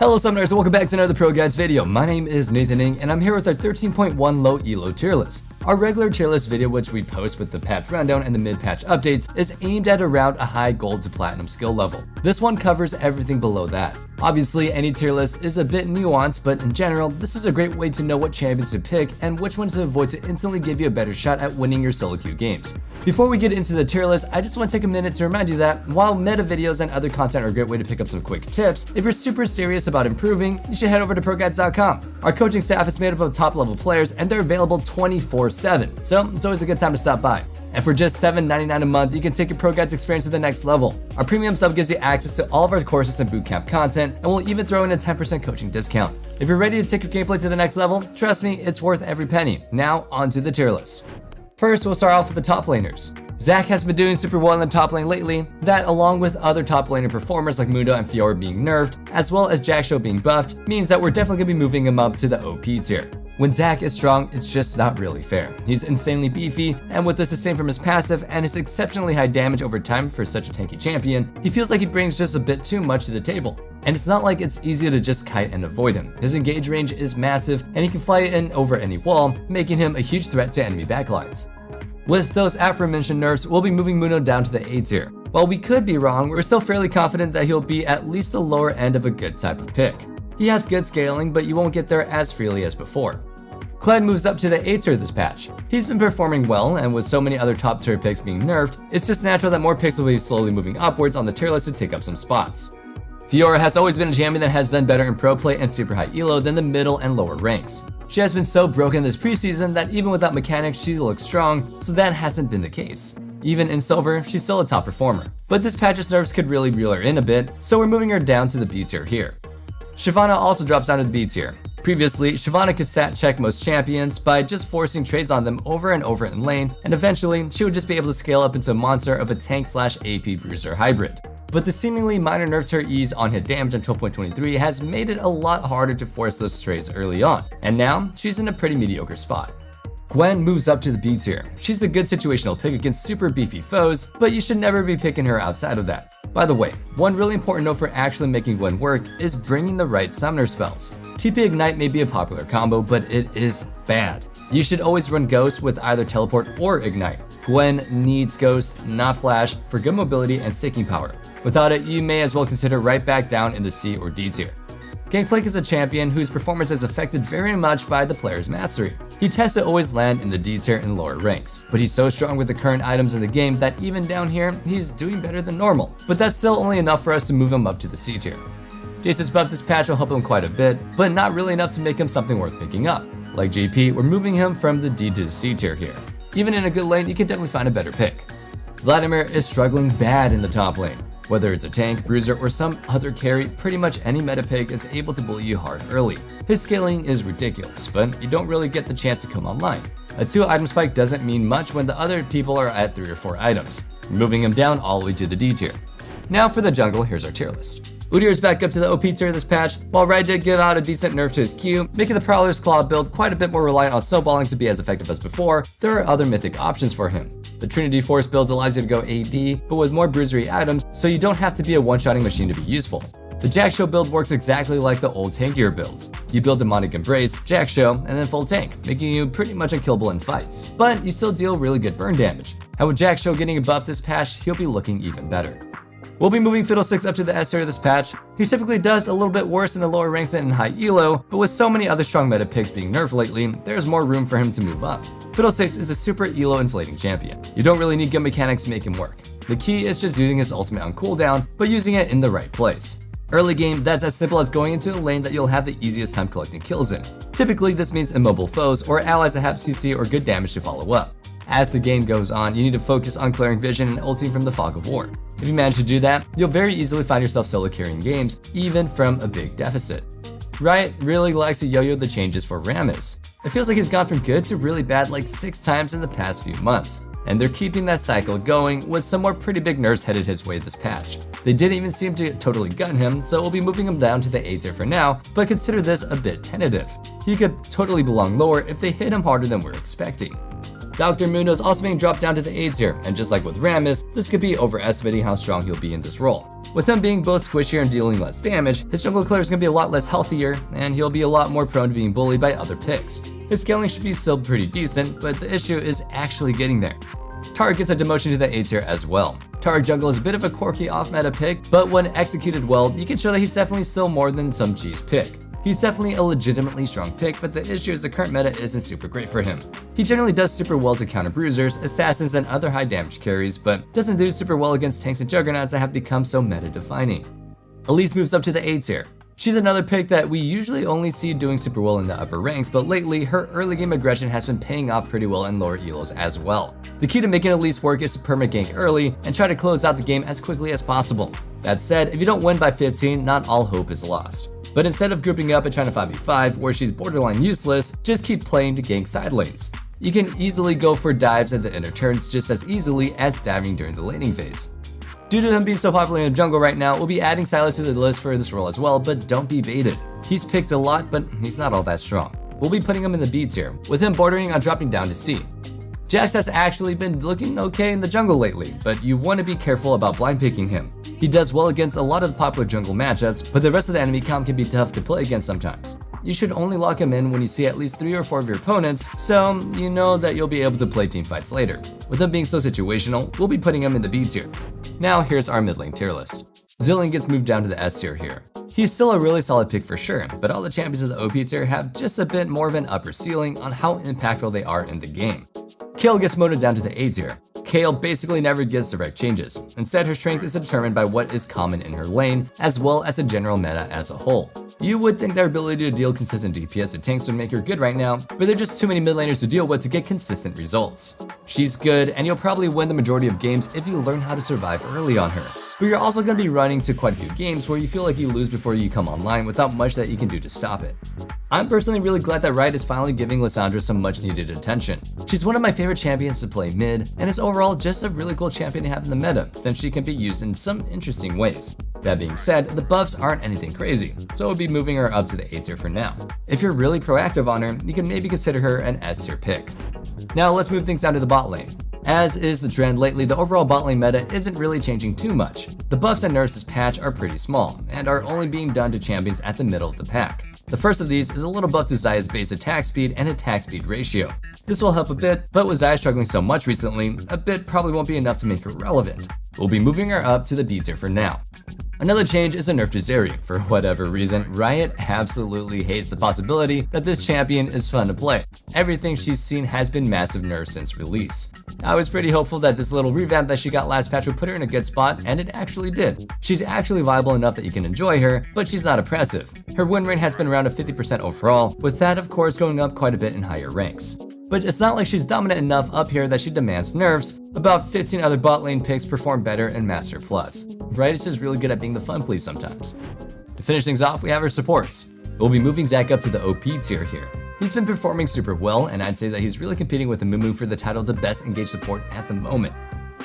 Hello Summoners, and welcome back to another Pro Guides video. My name is Nathan Ng, and I'm here with our 13.1 low ELO tier list. Our regular tier list video, which we post with the patch rundown and the mid-patch updates, is aimed at around a high gold to platinum skill level. This one covers everything below that. Obviously, any tier list is a bit nuanced, but in general, this is a great way to know what champions to pick and which ones to avoid to instantly give you a better shot at winning your solo queue games. Before we get into the tier list, I just want to take a minute to remind you that while meta videos and other content are a great way to pick up some quick tips, if you're super serious about improving, you should head over to ProGuides.com. Our coaching staff is made up of top level players and they're available 24/7, so it's always a good time to stop by. And for just $7.99 a month, you can take your Pro Guides experience to the next level. Our premium sub gives you access to all of our courses and bootcamp content, and we'll even throw in a 10% coaching discount. If you're ready to take your gameplay to the next level, trust me, it's worth every penny. Now, onto the tier list. First, we'll start off with the top laners. Zac has been doing super well in the top lane lately. That, along with other top laner performers like Mundo and Fiora being nerfed, as well as Jaxo being buffed, means that we're definitely gonna be moving him up to the OP tier. When Zac is strong, it's just not really fair. He's insanely beefy, and with the sustain from his passive and his exceptionally high damage over time for such a tanky champion, he feels like he brings just a bit too much to the table. And it's not like it's easy to just kite and avoid him. His engage range is massive, and he can fly in over any wall, making him a huge threat to enemy backlines. With those aforementioned nerfs, we'll be moving Mundo down to the A tier. While we could be wrong, we're still fairly confident that he'll be at least the lower end of a good type of pick. He has good scaling, but you won't get there as freely as before. Kled moves up to the A tier this patch. He's been performing well, and with so many other top tier picks being nerfed, it's just natural that more picks will be slowly moving upwards on the tier list to take up some spots. Fiora has always been a champion that has done better in pro play and super high elo than the middle and lower ranks. She has been so broken this preseason that even without mechanics she looks strong, so that hasn't been the case. Even in silver, she's still a top performer. But this patch's nerfs could really reel her in a bit, so we're moving her down to the B tier here. Shyvana also drops down to the B tier. Previously, Shyvana could stat check most champions by just forcing trades on them over and over in lane, and eventually, she would just be able to scale up into a monster of a tank/AP bruiser hybrid. But the seemingly minor nerf to her ease on hit damage on 12.23 has made it a lot harder to force those trades early on, and now she's in a pretty mediocre spot. Gwen moves up to the B tier. She's a good situational pick against super beefy foes, but you should never be picking her outside of that. By the way, one really important note for actually making Gwen work is bringing the right summoner spells. TP Ignite may be a popular combo, but it is bad. You should always run Ghost with either Teleport or Ignite. Gwen needs Ghost, not Flash, for good mobility and staking power. Without it, you may as well consider right back down in the C or D tier. Gangplank is a champion whose performance is affected very much by the player's mastery. He tends to always land in the D tier in lower ranks, but he's so strong with the current items in the game that even down here, he's doing better than normal. But that's still only enough for us to move him up to the C tier. Jace's buff this patch will help him quite a bit, but not really enough to make him something worth picking up. Like JP, we're moving him from the D to the C tier here. Even in a good lane, you can definitely find a better pick. Vladimir is struggling bad in the top lane. Whether it's a tank, bruiser, or some other carry, pretty much any meta pick is able to bully you hard early. His scaling is ridiculous, but you don't really get the chance to come online. A 2-item spike doesn't mean much when the other people are at 3 or 4 items, moving him down all the way to the D tier. Now for the jungle, here's our tier list. Udyr is back up to the OP tier this patch. While Rai did give out a decent nerf to his Q, making the Prowler's Claw build quite a bit more reliant on snowballing to be as effective as before, there are other mythic options for him. The Trinity Force builds allows you to go AD, but with more bruisery items, so you don't have to be a one-shotting machine to be useful. The Jaxo build works exactly like the old tankier builds. You build Demonic Embrace, Jaxo, and then full tank, making you pretty much unkillable in fights. But you still deal really good burn damage. And with Jaxo getting a buff this patch, he'll be looking even better. We'll be moving Fiddlesticks up to the S tier this patch. He typically does a little bit worse in the lower ranks than in high elo, but with so many other strong meta picks being nerfed lately, there's more room for him to move up. Fiddlesticks is a super elo inflating champion. You don't really need good mechanics to make him work. The key is just using his ultimate on cooldown, but using it in the right place. Early game, that's as simple as going into a lane that you'll have the easiest time collecting kills in. Typically, this means immobile foes or allies that have CC or good damage to follow up. As the game goes on, you need to focus on clearing vision and ulting from the fog of war. If you manage to do that, you'll very easily find yourself solo carrying games, even from a big deficit. Riot really likes to yo-yo the changes for Rammus. It feels like he's gone from good to really bad like 6 times in the past few months, and they're keeping that cycle going with some more pretty big nerfs headed his way this patch. They didn't even seem to totally gun him, so we'll be moving him down to the A tier for now, but consider this a bit tentative. He could totally belong lower if they hit him harder than we're expecting. Dr. Mundo is also being dropped down to the A tier, and just like with Rammus, this could be overestimating how strong he'll be in this role. With him being both squishier and dealing less damage, his jungle killer is going to be a lot less healthier, and he'll be a lot more prone to being bullied by other picks. His scaling should be still pretty decent, but the issue is actually getting there. Taric gets a demotion to the A tier as well. Taric jungle is a bit of a quirky off-meta pick, but when executed well, you can show that he's definitely still more than some cheese pick. He's definitely a legitimately strong pick, but the issue is the current meta isn't super great for him. He generally does super well to counter bruisers, assassins, and other high damage carries, but doesn't do super well against tanks and juggernauts that have become so meta-defining. Elise moves up to the A tier. She's another pick that we usually only see doing super well in the upper ranks, but lately her early game aggression has been paying off pretty well in lower elos as well. The key to making Elise work is to perma gank early and try to close out the game as quickly as possible. That said, if you don't win by 15, not all hope is lost. But instead of grouping up and trying to 5v5 where she's borderline useless, just keep playing to gank side lanes. You can easily go for dives at the inner turns just as easily as diving during the laning phase. Due to him being so popular in the jungle right now, we'll be adding Silas to the list for this role as well, but don't be baited. He's picked a lot, but he's not all that strong. We'll be putting him in the B tier, with him bordering on dropping down to C. Jax has actually been looking okay in the jungle lately, but you want to be careful about blind picking him. He does well against a lot of the popular jungle matchups, but the rest of the enemy comp can be tough to play against sometimes. You should only lock him in when you see at least 3 or 4 of your opponents, so you know that you'll be able to play team fights later. With him being so situational, we'll be putting him in the B tier. Now here's our mid lane tier list. Zilean gets moved down to the S tier here. He's still a really solid pick for sure, but all the champions of the OP tier have just a bit more of an upper ceiling on how impactful they are in the game. Kayle gets moted down to the A tier. Kayle basically never gets direct changes. Instead, her strength is determined by what is common in her lane, as well as the general meta as a whole. You would think their ability to deal consistent DPS to tanks would make her good right now, but there are just too many mid laners to deal with to get consistent results. She's good, and you'll probably win the majority of games if you learn how to survive early on her. But you're also going to be running to quite a few games where you feel like you lose before you come online without much that you can do to stop it. I'm personally really glad that Riot is finally giving Lissandra some much needed attention. She's one of my favorite champions to play mid, and is overall just a really cool champion to have in the meta, since she can be used in some interesting ways. That being said, the buffs aren't anything crazy, so we'll be moving her up to the A tier for now. If you're really proactive on her, you can maybe consider her an S tier pick. Now let's move things down to the bot lane. As is the trend lately, the overall bot lane meta isn't really changing too much. The buffs and nerfs this patch are pretty small, and are only being done to champions at the middle of the pack. The first of these is a little buff to Xayah's base attack speed and attack speed ratio. This will help a bit, but with Xayah struggling so much recently, a bit probably won't be enough to make her relevant. We'll be moving her up to the B tier for now. Another change is a nerf to Zeri. For whatever reason, Riot absolutely hates the possibility that this champion is fun to play. Everything she's seen has been massive nerfs since release. I was pretty hopeful that this little revamp that she got last patch would put her in a good spot, and it actually did. She's actually viable enough that you can enjoy her, but she's not oppressive. Her win rate has been around a 50% overall, with that of course going up quite a bit in higher ranks. But it's not like she's dominant enough up here that she demands nerfs. About 15 other bot lane picks perform better in Master Plus. Riot is just really good at being the fun please sometimes. To finish things off, we have our supports. We'll be moving Zac up to the OP tier here. He's been performing super well, and I'd say that he's really competing with Amumu for the title of the best engaged support at the moment.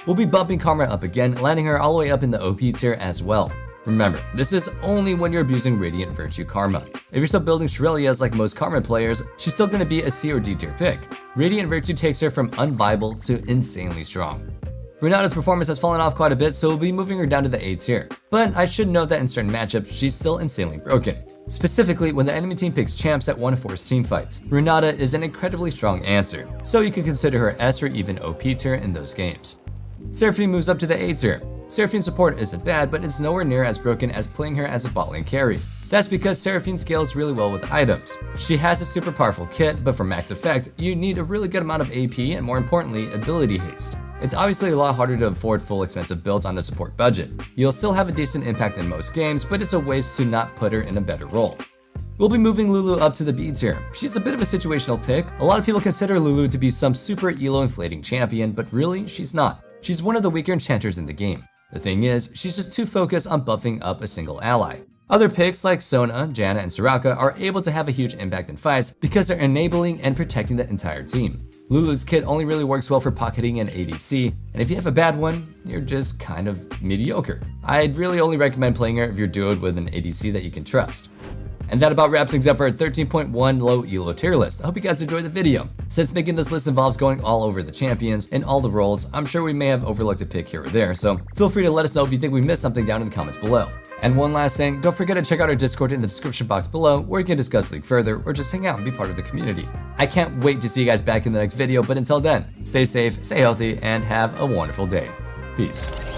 We'll be bumping Karma up again, landing her all the way up in the OP tier as well. Remember, this is only when you're abusing Radiant Virtue Karma. If you're still building Shurelias like most Karma players, she's still going to be a C or D tier pick. Radiant Virtue takes her from unviable to insanely strong. Renata's performance has fallen off quite a bit, so we'll be moving her down to the A tier. But I should note that in certain matchups, she's still insanely broken. Specifically, when the enemy team picks champs that want to force team fights, Renata is an incredibly strong answer, so you could consider her S or even OP tier in those games. Seraphine moves up to the A tier. Seraphine's support isn't bad, but it's nowhere near as broken as playing her as a bot lane carry. That's because Seraphine scales really well with items. She has a super powerful kit, but for max effect, you need a really good amount of AP and more importantly, ability haste. It's obviously a lot harder to afford full expensive builds on a support budget. You'll still have a decent impact in most games, but it's a waste to not put her in a better role. We'll be moving Lulu up to the B tier. She's a bit of a situational pick. A lot of people consider Lulu to be some super ELO inflating champion, but really, she's not. She's one of the weaker enchanters in the game. The thing is, she's just too focused on buffing up a single ally. Other picks like Sona, Janna, and Soraka are able to have a huge impact in fights because they're enabling and protecting the entire team. Lulu's kit only really works well for pocketing an ADC, and if you have a bad one, you're just kind of mediocre. I'd really only recommend playing her if you're duoed with an ADC that you can trust. And that about wraps things up for our 13.1 low elo tier list. I hope you guys enjoyed the video. Since making this list involves going all over the champions in all the roles, I'm sure we may have overlooked a pick here or there, so feel free to let us know if you think we missed something down in the comments below. And one last thing, don't forget to check out our Discord in the description box below, where you can discuss the league further or just hang out and be part of the community. I can't wait to see you guys back in the next video, but until then, stay safe, stay healthy, and have a wonderful day. Peace.